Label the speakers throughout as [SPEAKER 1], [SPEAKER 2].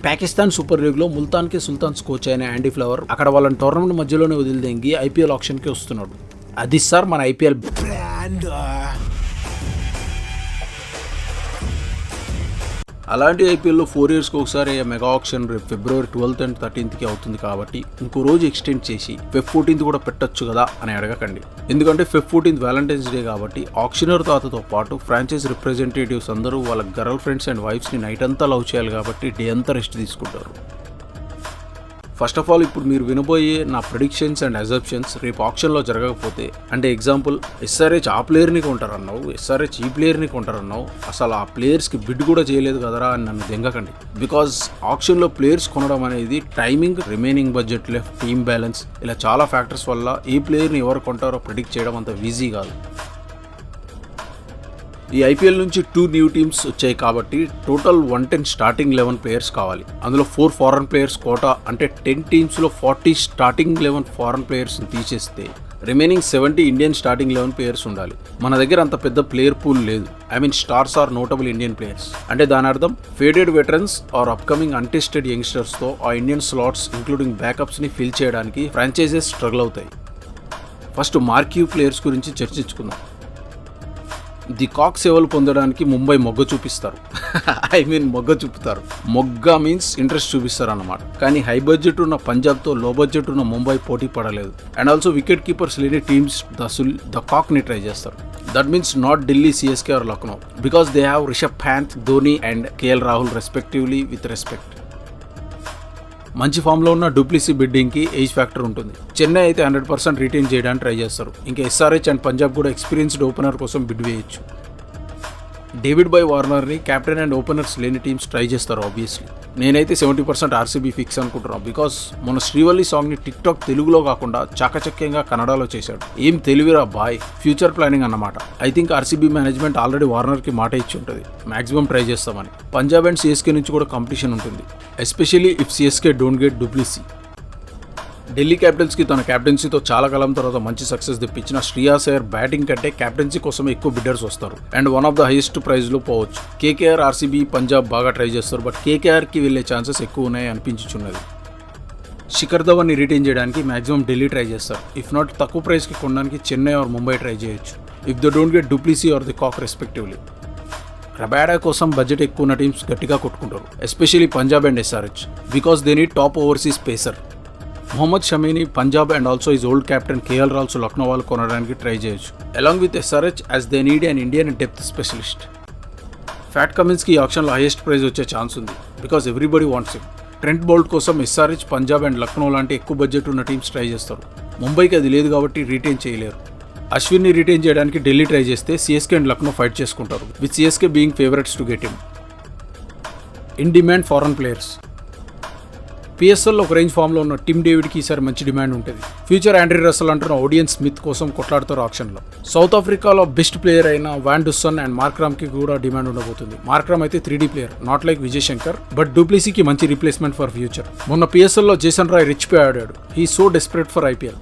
[SPEAKER 1] Pakistan super league లో ముల్తాన్ కి sultans coach అయిన యాండీ ఫ్లవర్ అక్కడ వాళ్ళని టోర్నమెంట్ మధ్యలోనే వదిలిదేంగి ఐపీఎల్ ఆప్షన్ కి వస్తున్నాడు. అది సార్ మన ఐపీఎల్ బ్రాండ్. అలాంటి ఐపీఎల్లో 4 yearsకి ఒకసారి మెగా ఆప్షన్ రేపు February 12th and 13th అవుతుంది కాబట్టి ఇంకో రోజు ఎక్స్టెండ్ చేసి Feb 14th కూడా పెట్టొచ్చు కదా అని అడగకండి. ఎందుకంటే Feb 14th వ్యాలంటైన్స్ డే కాబట్టి ఆప్షనర్ తాతతో పాటు ఫ్రాంచైజ్ రిప్రజెంటేటివ్స్ అందరూ వాళ్ళ గర్ల్ ఫ్రెండ్స్ అండ్ వైఫ్స్ని నైట్ అంతా లవ్ చేయాలి కాబట్టి డే అంతా రెస్ట్ తీసుకుంటారు. ఫస్ట్ ఆఫ్ ఆల్ ఇప్పుడు మీరు వినబోయే నా ప్రెడిక్షన్స్ అండ్ అజంప్షన్స్ రేపు ఆప్షన్లో జరగకపోతే, అంటే ఎగ్జాంపుల్ SRH ఆ ప్లేయర్ని కొంటారన్నావు, SRH ఈ ప్లేయర్ని కొంటారన్నావు, అసలు ఆ ప్లేయర్స్కి బిడ్ కూడా చేయలేదు కదరా అని నన్ను దెంగకండి. బికాజ్ ఆప్షన్లో ప్లేయర్స్ కొనడం అనేది timing, remaining budget left, team balance ఇలా చాలా ఫ్యాక్టర్స్ వల్ల ఏ ప్లేయర్ని ఎవరు కొంటారో ప్రెడిక్ట్ చేయడం అంత ఈజీ కాదు. ఈ ఐపీఎల్ నుంచి 2 న్యూ టీమ్స్ వచ్చాయి కాబట్టి టోటల్ 110 స్టార్టింగ్ 11 ప్లేయర్స్ కావాలి. అందులో 4 ఫారెన్ ప్లేయర్స్ కోటా, అంటే 10 టీమ్స్లో 40 స్టార్టింగ్ 11 ఫారెన్ ప్లేయర్స్ని తీసేస్తే రిమైనింగ్ 70 ఇండియన్ స్టార్టింగ్ 11 ప్లేయర్స్ ఉండాలి. మన దగ్గర అంత పెద్ద ప్లేయర్ పూల్ లేదు. Stars are notable Indian players. అంటే దాని అర్థం faded veterans or upcoming untested యంగ్స్టర్స్తో ఆ ఇండియన్ స్లాట్స్ ఇంక్లూడింగ్ బ్యాకప్స్ని ఫిల్ చేయడానికి ఫ్రాంచైజెస్ స్ట్రగుల్ అవుతాయి. ఫస్ట్ మార్క్యూ ప్లేయర్స్ గురించి చర్చించుకుందాం. ది కాక్స్ ఎవరు పొందడానికి ముంబై మొగ్గ చూపిస్తారు. మొగ్గ చూపుతారు. మొగ్గ మీన్స్ ఇంట్రెస్ట్ చూపిస్తారు అన్నమాట. కానీ హై బడ్జెట్ ఉన్న పంజాబ్తో లో బడ్జెట్ ఉన్న ముంబై పోటీ పడలేదు. అండ్ ఆల్సో వికెట్ కీపర్స్ లేని టీమ్స్ ద కాక్ని ట్రై చేస్తారు. That means not Delhi, CSK or Lucknow, because they have Rishabh Pant, Dhoni and KL Rahul respectively with respect. మంచి ఫామ్లో ఉన్న డూప్లిసీ బిడ్డింగ్కి ఏజ్ ఫ్యాక్టర్ ఉంటుంది. చెన్నై అయితే 100% రిటైన్ చేయడానికి ట్రై చేస్తారు. ఇంకా SRH అండ్ పంజాబ్ కూడా ఎక్స్పీరియన్స్డ్ ఓపెనర్ కోసం బిడ్ వేయచ్చు. డేవిడ్ బై వార్నర్ని కెప్టెన్ అండ్ ఓపెనర్స్ లేని టీమ్స్ ట్రై చేస్తారు ఆబ్వియస్లీ. నేనైతే 70% RCB ఫిక్స్ అనుకుంటున్నాను. బికాస్ మన శ్రీవల్లి సాంగ్ని టిక్టాక్ తెలుగులో కాకుండా చాకచక్యంగా కన్నడలో చేశాడు. ఏం తెలివిరా బాయ్, ఫ్యూచర్ ప్లానింగ్ అన్నమాట. I think RCB management already వార్నర్కి మాట ఇచ్చి ఉంటుంది, మాక్సిమం ట్రై చేస్తామని. పంజాబ్ అండ్ CSK నుంచి కూడా కాంపిటీషన్ ఉంటుంది, especially if CSK don't get du Plessis. Delhi క్యాపిటల్స్కి తన క్యాప్టెన్సీతో చాలా కాలం తర్వాత మంచి సక్సెస్ తెప్పించిన శ్రేయాస్ అయ్యర్ బ్యాటింగ్ కంటే క్యాప్టెన్సీ కోసం ఎక్కువ బిడ్డర్స్ వస్తారు and one of the highest ప్రైజ్లో పోవచ్చు. KKR, RCB, పంజాబ్ బాగా ట్రై చేస్తారు, బట్ KKRకి వెళ్ళే ఛాన్సెస్ ఎక్కువ ఉన్నాయి అనిపించుచున్నది. శిఖర్ ధవన్ని రిటైన్ చేయడానికి మాక్సిమం ఢిల్లీ ట్రై చేస్తారు. ఇఫ్ నాట్ తక్కువ ప్రైస్కి కొనడానికి చెన్నై ఆర్ ముంబై ట్రై చేయొచ్చు, if the don't get du Plessis or de Kock respectively. Rabada కోసం బడ్జెట్ ఎక్కువ ఉన్న టీమ్స్ గట్టిగా కొట్టుకుంటారు, especially Punjab and SRH, because they need top overseas pacer. Mohammed షమీని Punjab and also his old captain KL Rahul Lucknow వాళ్ళు కొనడానికి ట్రై చేయొచ్చు, along with SRH as they need an Indian depth specialist. Pat కమిన్స్కి ఈ ఆప్షన్లో హైయెస్ట్ ప్రైజ్ వచ్చే ఛాన్స్ ఉంది, because everybody wants him. Trent Boult కోసం SRH, పంజాబ్ అండ్ లక్నో లాంటి ఎక్కువ బడ్జెట్ ఉన్న టీమ్స్ ట్రై చేస్తారు. ముంబైకి అది లేదు కాబట్టి రిటైన్ చేయలేరు. అశ్విన్ని రిటైన్ చేయడానికి ఢిల్లీ ట్రై చేస్తే CSK అండ్ లక్నో ఫైట్ చేసుకుంటారు, with CSK being favourites to get him. In demand foreign players. PSLలో ఒక రేంజ్ ఫామ్లో ఉన్న టిమ్ డేవిడ్కి ఈసారి మంచి డిమాండ్ ఉంటుంది. ఫ్యూచర్ ఆండ్రీ రసల్ అంటున్న ఓడియన్ స్మిత్ కోసం కొట్లాడుతారు ఆప్షన్లో. సౌత్ ఆఫ్రికాలో బెస్ట్ ప్లేయర్ అయిన వాన్ డుస్సన్ అండ్ మార్క్రామ్కి కూడా డిమాండ్ ఉండబోతుంది. మార్క్రామ్ అయితే 3D player, not like Vijay Shankar, but డూప్లిసీకి మంచి రీప్లేస్మెంట్ ఫర్ ఫ్యూచర్. మొన్న PSLలో జేసన్ రాయ్ రిచ్ పై ఆడాడు. He so desperate for IPL.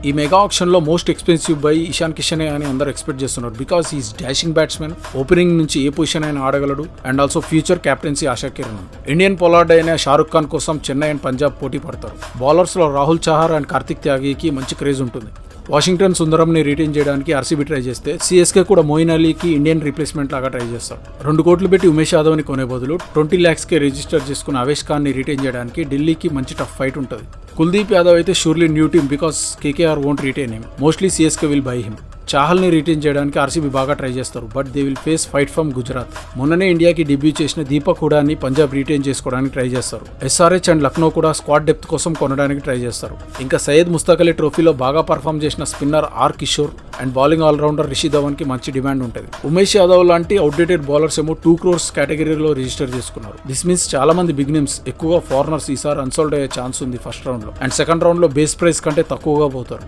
[SPEAKER 1] ఈ మెగా ఆప్షన్లో మోస్ట్ ఎక్స్పెన్సివ్ బై ఇషాన్ కిషనే అని అందరూ ఎక్స్పెక్ట్ చేస్తున్నారు, because is dashing batsmen, opening నుంచి ఏ పొజిషన్ అయినా ఆడగలడు అండ్ ఆల్సో ఫ్యూచర్ కెప్టెన్సీ ఆశా కిరణ్. ఇండియన్ పొలార్డ్ అయిన షారుఖ్ ఖాన్ కోసం చెన్నై అండ్ పంజాబ్ పోటీ పడతారు. బౌలర్స్లో రాహుల్ చహార్ అండ్ కార్తిక్ త్యాగికి మంచి క్రేజ్ ఉంటుంది. వాషింగ్టన్ సుందరంని రిటైన్ చేయడానికి RCB ట్రై చేస్తే CSK కూడా మోయిన్ అలీకి ఇండియన్ రీప్లేస్మెంట్ లాగా ట్రై చేస్తారు. 2 కోట్లు పెట్టి ఉమేష్ యాదవ్ని కొనే బదులు 20 lakhsకే రిజిస్టర్ చేసుకున్న అవేష్ ఖాన్ని రిటైన్ చేయడానికి ఢిల్లీకి మంచి టఫ్ ఫైట్ ఉంటుంది. కుల్దీప్ యాదవ్ అయితే surely new team, because KKR won't retain him, mostly CSK will buy him. చాహల్ని రిటైన్ చేయడానికి RCB బాగా ట్రై చేస్తారు, but they will face fight from Gujarat. మొన్ననే ఇండియాకి డెబ్యూ చేసిన దీపక్ హుడాని పంజాబ్ రిటైన్ చేసుకోవడానికి ట్రై చేస్తారు. SRH అండ్ లక్నో కూడా స్క్వాడ్ డెప్త్ కోసం కొనడానికి ట్రై చేస్తారు. ఇంకా సయ్యద్ ముస్తాక్ అలీ ట్రోఫీలో బాగా పర్ఫామ్ చేసిన spinner R Kishore and bowling allrounder Rishi ధవన్కి మంచి డిమాండ్ ఉంటుంది. ఉమేష్ యాదవ్ లాంటి అవుట్డేటెడ్ బౌలర్స్ ఏమో 2 crores కేటగిరీలో రిజిస్టర్ చేసుకున్నారు. దిస్ మీన్స్ చాలా మంది బిగ్ నేమ్స్, ఎక్కువగా ఫారినర్స్ ఈసారి అన్సోల్డ్ అయ్యే ఛాన్స్ ఉంది ఫస్ట్ రౌండ్లో, అండ్ సెకండ్ రౌండ్లో బేస్ ప్రైస్ కంటే తక్కువగా పోతారు.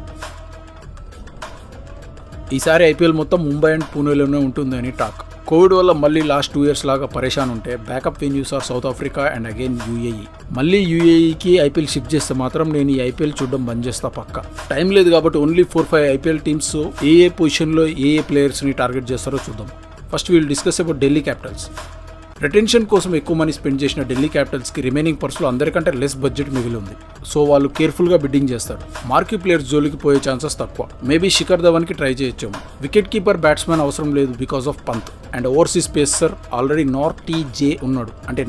[SPEAKER 1] ఈసారి IPL మొత్తం ముంబై అండ్ పూణేలోనే ఉంటుందని టాక్. కోవిడ్ వల్ల మళ్ళీ లాస్ట్ 2 years లాగా పరేషాన్ ఉంటే backup venues are South Africa and again UAE. మళ్ళీ UAEకి IPL షిఫ్ట్ చేస్తే మాత్రం నేను ఈ IPL చూడడం బంద్ చేస్తా పక్కా. టైం లేదు కాబట్టి ఓన్లీ 4-5 IPL టీమ్స్ ఏ పొజిషన్లో ఏ ప్లేయర్స్ని టార్గెట్ చేస్తారో చూద్దాం. First we'll discuss about Delhi Capitals. Retention కోసం ఎక్కువ మనీ స్పెండ్ చేసిన ఢిల్లీ క్యాపిటల్స్కి రిమైనింగ్ పర్స్లో అందరికంటే లెస్ బడ్జెట్ మిగిలి ఉంది. సో వాళ్ళు కేర్ఫుల్గా బిడ్డింగ్ చేస్తారు. మార్కీ ప్లేయర్స్ జోలికి పోయే ఛాన్సెస్ తక్కువ. మేబీ శిఖర్ ధవన్కి ట్రై చేయొచ్చేమో. వికెట్ కీపర్ బ్యాట్స్మెన్ అవసరం లేదు because of Pant. And overseas pacer already Nortje ఉన్నాడు, అంటే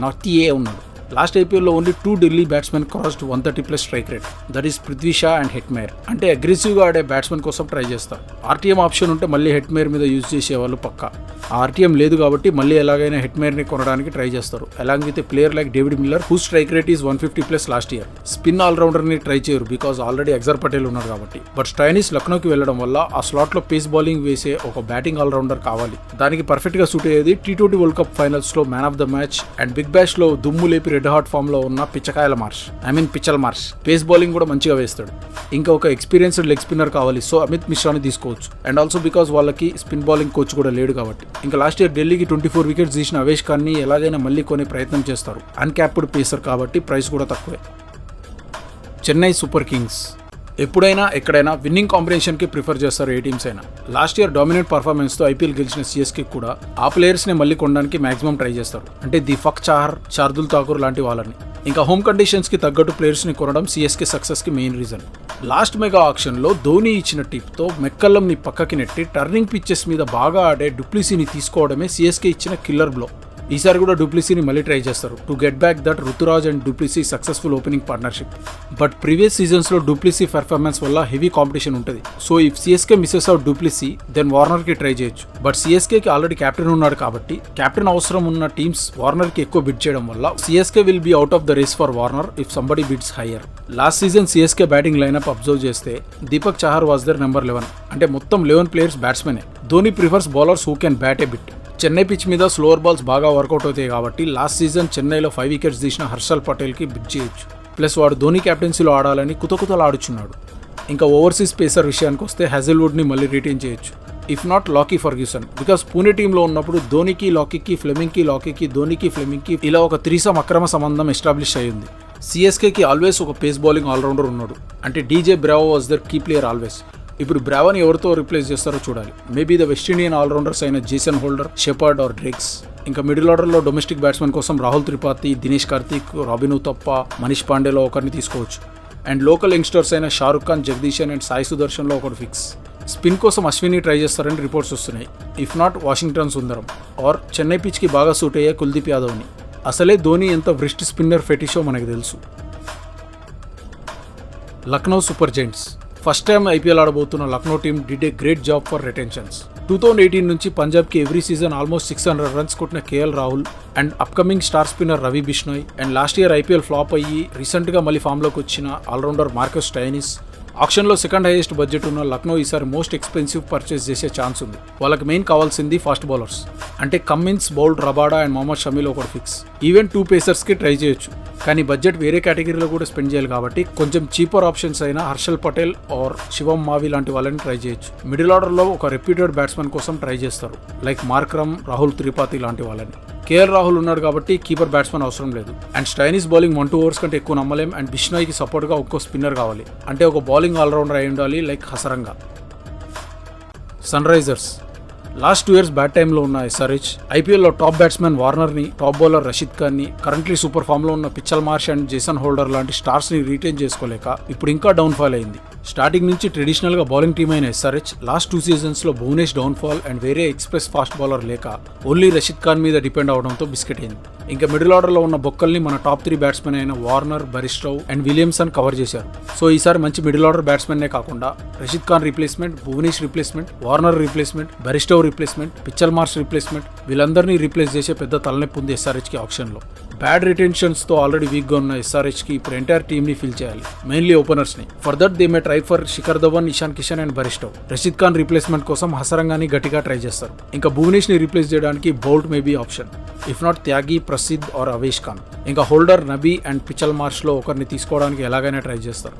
[SPEAKER 1] నార్తియే ఉన్నాడు. లాస్ట్ ఐపీఎల్లో only 2 Delhi batsmen crossed 130+ strike rate. That is Prithvi Shaw and Hetmyer. అంటే అగ్రెసివ్గా ఆడే బ్యాట్స్మెన్ కోసం ట్రై చేస్తారు. ఆర్టీఎం ఆప్షన్ ఉంటే మళ్ళీ హెట్మేర్ మీద యూజ్ చేసేవాళ్ళు పక్కా. ఆ ఆర్టీఎం లేదు కాబట్టి మళ్ళీ ఎలాగైనా హెట్మేర్ని కొనడానికి ట్రై చేస్తారు. Along with player like David Miller who strike rate is 150+ last year. Spin ఆల్రౌండర్ని ట్రై చేయరు బికాజ్ ఆల్రెడీ అక్సర్ పటేల్ ఉన్నారు కాబట్టి. బట్ స్టైనిస్ లక్నోకి వెళ్ళడం వల్ల ఆ స్లాట్లో పేస్ బౌలింగ్ వేసే ఒక బ్యాటింగ్ ఆల్రౌండర్ కావాలి. దానికి పర్ఫెక్ట్గా సూట్ అయ్యేది T20 వరల్డ్ కప్ ఫైనల్స్లో man of the match and big బ్యాష్లో దుమ్ము లేపి రెడ్ హాట్ ఫామ్ లో ఉన్న పిచ్చల్ మార్ష్. పేస్ బౌలింగ్ కూడా మంచిగా వేస్తాడు. ఇంకా ఒక ఎక్స్పీరియన్స్డ్ లెగ్ స్పిన్నర్ కావాలి. సో అమిత్ మిశ్రాని తీసుకోవచ్చు. అండ్ ఆల్సో బికాజ్ వాళ్ళకి స్పిన్ బౌలింగ్ కోచ్ కూడా లేడు కాబట్టి. ఇంకా లాస్ట్ ఇయర్ ఢిల్లీకి 24 వికెట్స్ తీసిన అవేష్ ఖాన్ని ఎలాగైనా మళ్ళీ కొనే ప్రయత్నం చేస్తారు. అన్క్యాప్డ్ పేసర్ కాబట్టి ప్రైస్ కూడా తక్కువే. చెన్నై సూపర్ కింగ్స్ ఎప్పుడైనా ఎక్కడైనా విన్నింగ్ కాంబినేషన్కి ప్రిఫర్ చేస్తారు ఏ టీమ్స్ అయినా. లాస్ట్ ఇయర్ డామినేట్ పర్ఫార్మెన్స్తో ఐపీఎల్ గెలిచిన సిఎస్కే కూడా ఆ ప్లేయర్స్ని మళ్ళీ కొనడానికి మాక్సిమం ట్రై చేస్తారు. అంటే దీపక్ చాహర్, శార్దుల్ ఠాకూర్ లాంటి వాళ్ళని. ఇంకా హోమ్ కండిషన్స్కి తగ్గట్టు ప్లేయర్స్ని కొనడం సిఎస్కే సక్సెస్కి మెయిన్ రీజన్. లాస్ట్ మెగా ఆక్షన్లో ధోని ఇచ్చిన టిప్తో మెక్కల్లంని పక్కకి నెట్టి టర్నింగ్ పిచ్చెస్ మీద బాగా ఆడే డూప్లిసీని తీసుకోవడమే సిఎస్కే ఇచ్చిన కిల్లర్ బ్లో. ఈసారి కూడా డూప్లిసీని మళ్ళీ ట్రై చేస్తారు to get back that Ruturaj and du Plessis successful opening partnership. But previous సీజన్స్లో డూప్లిసీ పర్ఫార్మెన్స్ వల్ల హెవీ కాంపిటీషన్ ఉంటుంది. So if CSK misses out du Plessis then వార్నర్కి ట్రై చేయొచ్చు. బట్ సిఎస్కేకి ఆల్రెడీ కెప్టెన్ ఉన్నాడు కాబట్టి కెప్టెన్ అవసరం ఉన్న టీమ్స్ వార్నర్కి ఎక్కువ బిడ్ చేయడం వల్ల CSK will be out of the race for Warner if somebody bids higher. Last season CSK batting lineup observe చేస్తే Deepak Chahar was there number 11. అంటే మొత్తం 11 ప్లేయర్స్ బ్యాట్స్మెనే. Dhoni prefers bowlers who can bat a bit. Chennai pitch మీద slower balls బాగా work out అవుతాయి కాబట్టి last season చెన్నైలో 5 wickets తీసిన హర్షల్ పటేల్కి బిడ్ చేయొచ్చు. ప్లస్ వాడు ధోని కెప్టెన్సీలో ఆడాలని కుతకుతలాడుచున్నాడు. ఇంకా ఓవర్సీస్ పేసర్ విషయానికి వస్తే హ్యాజెల్వుడ్ని మళ్ళీ రిటైన్ చేయొచ్చు. If not Lockie Ferguson. Because Pune టీంలో ఉన్నప్పుడు ధోనికి లాకీకి, ఫ్లెమింగ్కి లాకీకి, ధోనికి ఫ్లెమింగ్కి ఇలా ఒక త్రీసమ్ అక్రమ సంబంధం ఎస్టాబ్లిష్ అయ్యింది. సిఎస్కేకి ఆల్వేస్ ఒక పేస్ బౌలింగ్ ఆల్రౌండర్ ఉన్నాడు. అంటే DJ Bravo was there key player always. ఇప్పుడు బ్రావోని ఎవరితో రిప్లేస్ చేస్తారో చూడాలి. Maybe the West Indian allrounders అయిన Jason Holder, Shepherd or Drakes. ఇంకా మిడిల్ ఆర్డర్లో డొమెస్టిక్ బ్యాట్స్మెన్ కోసం రాహుల్ త్రిపాఠి, దినేష్ కార్తిక్, రాబిన్ ఉతప్ప, మనీష్ పాండేలో ఒకరిని తీసుకోవచ్చు. అండ్ లోకల్ యంగ్స్టర్స్ అయిన షారుఖ్ ఖాన్, జగదీశన్ అండ్ సాయి సుదర్శన్లో ఒకటి ఫిక్స్. స్పిన్ కోసం అశ్విని ట్రై చేస్తారని రిపోర్ట్స్ వస్తున్నాయి. If not Washington Sundaram or Chennai పిచ్కి బాగా సూట్ అయ్యే కుల్దీప్ యాదవ్ని. అసలే ధోని ఎంత వ్రిస్ట్ స్పిన్నర్ ఫెటిషో మనకు తెలుసు. Lucknow super giants first time IPL ఆడబోతున్న Lucknow team did a great job for retentions. 2018 నుంచి పంజాబ్కి ఎవ్రీ సీజన్ ఆల్మోస్ట్ 600 రన్స్ కొట్టిన KL Rahul and upcoming star spinner Ravi Bishnoi and last year IPL flop అయ్యి రీసెంట్గా మళ్ళీ ఫామ్లోకి వచ్చిన ఆల్రౌండర్ మార్కస్ స్టైనిస్. ఆప్షన్లో సెకండ్ హైయెస్ట్ బడ్జెట్ ఉన్న లక్నో ఈసారి మోస్ట్ ఎక్స్పెన్సివ్ పర్చేస్ చేసే ఛాన్స్ ఉంది. వాళ్ళకి మెయిన్ కావాల్సింది ఫాస్ట్ బౌలర్స్. అంటే Cummins, bowled, Rabada and Mohammed షమీలో ఒకటి ఫిక్స్. ఈవెన్ 2 పేసర్స్కి ట్రై చేయొచ్చు. కానీ బడ్జెట్ వేరే కేటగిరీలో కూడా స్పెండ్ చేయాలి కాబట్టి కొంచెం చీపర్ ఆప్షన్స్ అయిన హర్షల్ పటేల్ ఆర్ శివం మావి లాంటి వాళ్ళని ట్రై చేయొచ్చు. మిడిల్ ఆర్డర్లో ఒక రెప్యూటెడ్ బ్యాట్స్మెన్ కోసం ట్రై చేస్తారు, లైక్ మార్క్రమ్, రాహుల్ త్రిపాఠి లాంటి వాళ్ళని. కేఎల్ రాహుల్ ఉన్నాడు కాబట్టి కీపర్ బ్యాట్స్మెన్ అవసరం లేదు. అండ్ స్టైనిస్ బౌలింగ్ 1-2 ఓవర్స్ కంటే ఎక్కువ నమ్మలేం. అండ్ బిష్నోయ్కి సపోర్ట్గా ఇంకో స్పిన్నర్ కావాలి. అంటే ఒక బౌలింగ్ ఆల్రౌండర్ అయి ఉండాలి, like Hasaranga. Sun Risers last 2 years bad టైంలో ఉన్న ఎస్ఆర్హెచ్ ఐపీఎల్లో టాప్ బ్యాట్స్మెన్ వార్నర్ని, టాప్ బౌలర్ రషీద్ ఖాన్ని, కరెంట్లీ సూపర్ ఫామ్లో ఉన్న Mitchell Marsh and Jason Holder లాంటి స్టార్స్ని రీటైన్ చేసుకోలేక ఇప్పుడు ఇంకా డౌన్ఫాల్ అయింది. స్టార్టింగ్ నుంచి ట్రెడిషనల్గా బౌలింగ్ టీమ్ అయిన ఎస్ఆర్హెచ్ లాస్ట్ 2 seasonsలో భువనేష్ డౌన్ఫాల్ అండ్ వేరే ఎక్స్ప్రెస్ ఫాస్ట్ బౌలర్ లేక ఓన్లీ రషీద్ ఖాన్ మీద డిపెండ్ అవడంతో బిస్కెట్ అయింది. ఇంకా మిడిల్ ఆర్డర్లో ఉన్న బొక్కల్ని మన టాప్ 3 బ్యాట్స్మెన్ అయిన Warner, Bairstow and Williamson cover చేశారు. సో ఈసారి మంచి మిడిల్ ఆర్డర్ బ్యాట్స్మెన్నే కాకుండా Rashid Khan replacement, Bhuvanesh replacement, Warner replacement, Bairstow replacement, Mitchell Marsh replacement, వీళ్ళందరినీ రీప్లేస్ చేసే పెద్ద తలనొప్పి ఉంది ఎస్ఆర్హెచ్కి ఆప్షన్లో. బ్యాడ్ రిటెన్షన్స్తో ఆల్రెడీ వీక్గా ఉన్న ఎస్ఆర్హెచ్కి ఇప్పుడు ఎంటైర్ టీమ్ని ఫిల్ చేయాలి, మెయిన్లీ ఓపెనర్స్ని. For that they may try for Shikhar Dhawan, Ishan Kishan and Bairstow. Rashid Khan replacement కోసం హసరంగాని గట్టిగా ట్రై చేస్తారు. ఇంకా భువనేష్ని రీప్లేస్ చేయడానికి Boult may be option, if not Tyagi, Prasidh or Avesh Khan. ఇంకా హోల్డర్, నబీ అండ్ పిచ్చల్ మార్ష్లో ఒకరిని తీసుకోవడానికి ఎలాగైనా ట్రై చేస్తారు.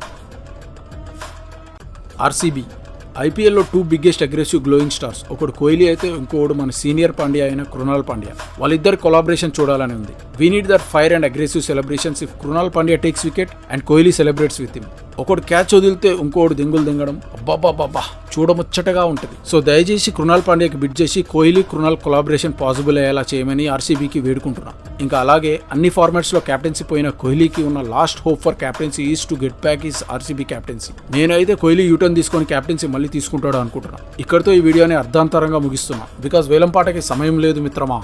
[SPEAKER 1] ఆర్సీబీ ఐపీఎల్లో 2 బిగ్గెస్ట్ అగ్రెసివ్ గ్లోయింగ్ స్టార్స్, ఒకడు కోహ్లీ అయితే ఇంకోడు మన సీనియర్ పాండ్యా అయిన కృణాల్ పాండ్యా. వాళ్ళిద్దరు కొలాబరేషన్ చూడాలని ఉంది. We need that fire and aggressive celebrations if Krunal Pandya takes wicket and Kohli celebrates with him. ఒకడు క్యాచ్ వదిలితే ఇంకోడు దింగులు దింగడం అబ్బాబాబా చూడముచ్చటగా ఉంటుంది. సో దయచేసి కృణాల్ పాండ్యాకి బిడ్ చేసి కోహ్లీ కృణాల్ కొలాబరేషన్ పాసిబుల్ అయ్యేలా చేయమని ఆర్సీబీకి వేడుకుంటున్నా. ఇంకా అలాగే అన్ని ఫార్మాట్స్ లో కెప్టెన్సీ పోయిన కోహ్లీకి ఉన్న last hope for captaincy is to get back is RCB captaincy. నేనైతే కోహ్లీ యూటర్న్ తీసుకొని కెప్టెన్సీ మళ్ళీ తీసుకుంటాడు అనుకుంటున్నా. ఇక్కడితో ఈ వీడియోని అర్ధాంతరంగా ముగిస్తున్నా. బికాజ్ వేలంపాటకి సమయం లేదు మిత్రమా.